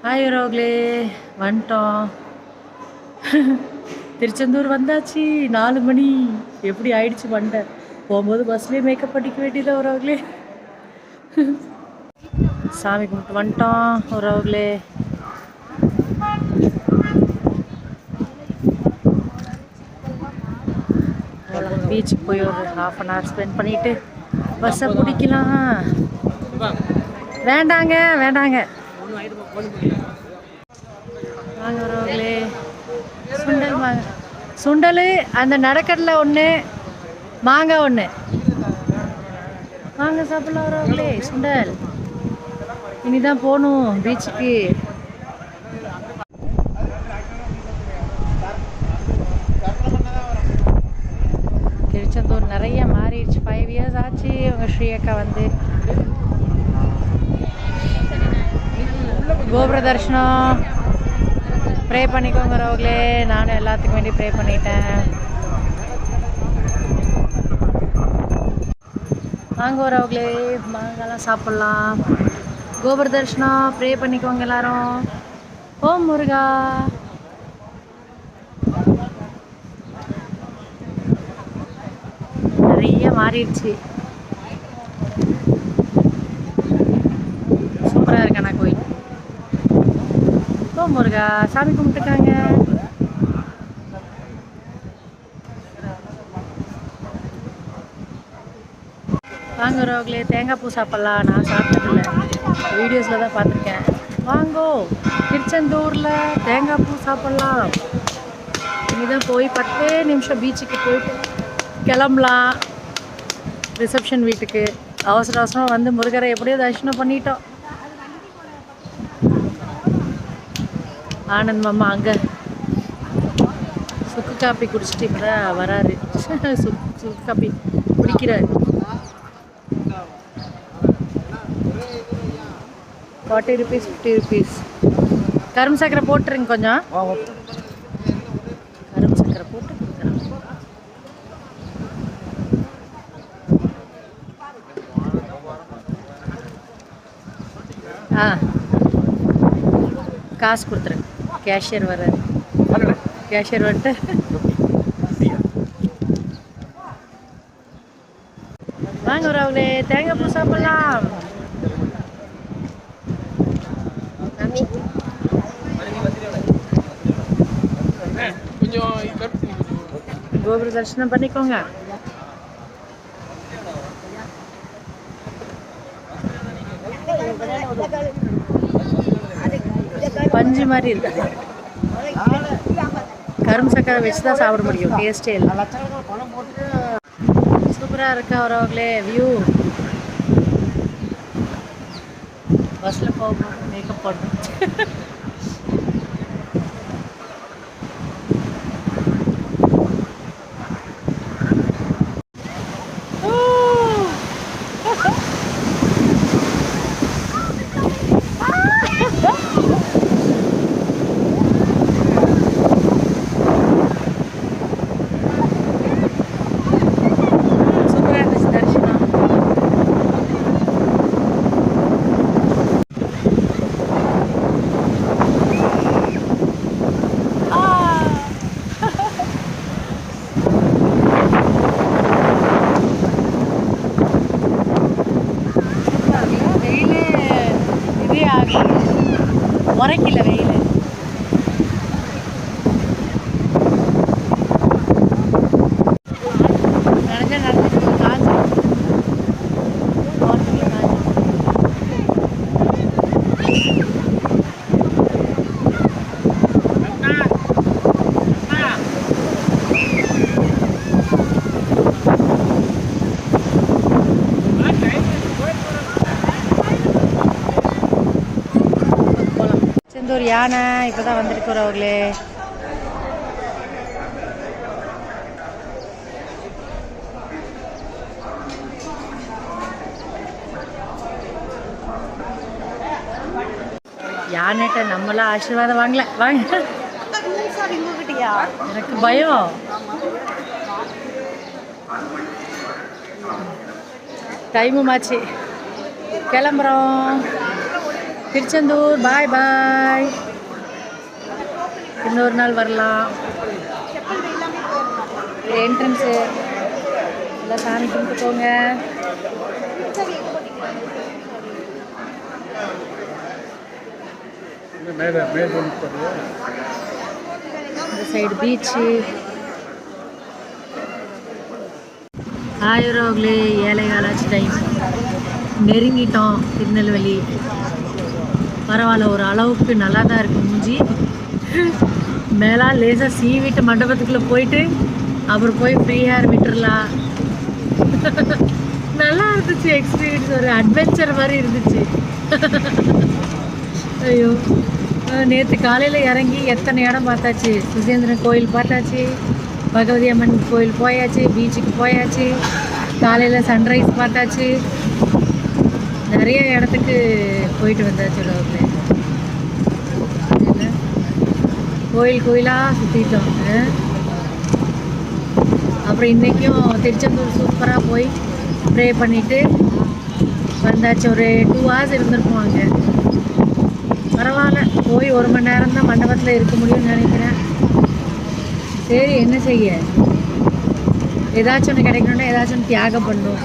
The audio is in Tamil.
ஹாய் ரோக்லே, வந்துட்டோம். திருச்செந்தூர் வந்தாச்சு. 4 மணி எப்படி ஆயிடுச்சு மண்டை. போகும்போது பஸ்லேயே மேக்கப் பண்ணிக்க வேண்டியதான் ரோக்லே. சாமி கும்பிட்டு வந்துட்டோம் ரோக்லே. பீச்சுக்கு போய் ஒரு ½ ஸ்பெண்ட் பண்ணிவிட்டு பஸ்ஸை பிடிக்கலாம். வேண்டாங்க வேண்டாங்க வாங்க ரோக்லே. சுண்டல் வாங்க. சுண்டல் அந்த நடக்கடலை ஒன்று, மாங்காய் ஒன்று வாங்க சாப்பிடலாம் ரோக்லே. சுண்டல் இனிதான் போகணும் பீச்சுக்கு. திருச்செந்தூர் நிறைய மாறிடுச்சு. 5 இயர்ஸ் ஆச்சு உங்கள் ஸ்ரீயக்கா வந்து. கோபுர தரிசனம் ப்ரே பண்ணிக்கோங்க ரோக்லே. நானும் எல்லாத்துக்கும் வேண்டி ப்ரே பண்ணிட்டேன். வாங்க ரோக்லே, மாங்காலாம் சாப்பிட்லாம். கோபுர தரிசனம் ப்ரே பண்ணிக்கோங்க எல்லாரும். ஓம் முருகா. நிறைய மாறிடுச்சு. சூப்பராக இருக்கண்ணா கோயில். ஓம் முருகா. சாமி கும்பிட்டுருக்காங்க. வாங்க ரோக்லே, தேங்காய் பூ சாப்பிட்லாம். நான் சாப்பிட்டதில்ல, வீடியோஸில் தான் பார்த்துருக்கேன். வாங்கோ திருச்செந்தூரில் தேங்காய் பூ சாப்பிட்லாம். இனிதான் போய் 10 நிமிஷம் பீச்சுக்கு போயிட்டு கிளம்பலாம் ரிசப்ஷன் வீட்டுக்கு. அவசர அவசரம் வந்து முருகரை எப்படியோ தரிசனம் பண்ணிட்டோம். ஆனந்த் மாமா அங்கே சுக்கு காப்பி குடிச்சிட்டு இப்போ தான் வராரு. சுக்கு காப்பி குடிக்கிறார். 40 rupees 50 rupees. கரும்பு சக்கரை போட்டுருங்க கொஞ்சம். கரும்பு சக்கரை போட்டு கொடுக்குறேன். காசு கொடுத்துருங்க. கேஷியர் வர்றாரு. கேஷியர் வந்துட்டு வாங்க ரோக்லே, தேங்காய் பூ சாப்பிடலாம். கோபுர தரிசனம் பண்ணிக்கோங்க. பஞ்சு மாதிரி இருக்கு. கரும்பு சக்கரை வச்சு தான் சாப்பிட முடியும். டேஸ்டே இல்லை. சூப்பராக இருக்கா ரோக்லே வியூ. பஸ்ஸில் போகணும், மேக்கப் போடணும். உரைக்கல வெயில். நினைஞ்சா நடந்து காய்ச்சி திருச்செந்தூர் யானை இப்போ தான் வந்துருக்கு ரோக்லே. யானைட்ட நம்மளாம் ஆசீர்வாதம் வாங்கல. வாங்க. எனக்கு பயம். டைமும் ஆச்சு, கிளம்புறோம். திருச்செந்தூர் பாய் பாய். இன்னொரு நாள் வரலாம். என்ட்ரன்ஸு எல்லாம் சாமி கும்பிட்டு போங்க. இந்த சைடு பீச்சு. ஆயிரங்களே ஏழைகாலாச்சு டைம் நெருங்கிட்டோம். திருநெல்வேலி பரவாயில்ல, ஒரு அளவுக்கு நல்லா தான் இருக்கு மூஞ்சி. மேலே லேசாக சீவிட்டு மண்டபத்துக்குள்ளே போயிட்டு அப்புறம் போய் ஃப்ரீ ஹேர் விட்டுறலாம். நல்லா இருந்துச்சு எக்ஸ்பீரியன்ஸ், ஒரு அட்வென்ச்சர் மாதிரி இருந்துச்சு. ஐயோ, நேற்று காலையில் இறங்கி எத்தனை இடம் பார்த்தாச்சு. சுசேந்திரன் கோயில் பார்த்தாச்சு, பகவதி அம்மன் கோயில் போயாச்சு, பீச்சுக்கு போயாச்சு, காலையில் சன்ரைஸ் பார்த்தாச்சு, நிறைய இடத்துக்கு போயிட்டு வந்தாச்சு. கோயில் கோயிலாக சுற்றிட்டோம். அப்புறம் இன்றைக்கும் திருச்செந்தூர் சூப்பராக போய் ப்ரே பண்ணிவிட்டு வந்தாச்சு. ஒரு 2 hours இருந்திருப்போம் அங்கே. பரவாயில்ல, போய் 1 மணி நேரம் தான் மண்டபத்தில் இருக்க முடியும்னு நினைக்கிறேன். சரி, என்ன செய்ய, ஏதாச்சும் ஒன்று கிடைக்கணுன்னா ஏதாச்சும் ஒன்று தியாகம் பண்ணும்.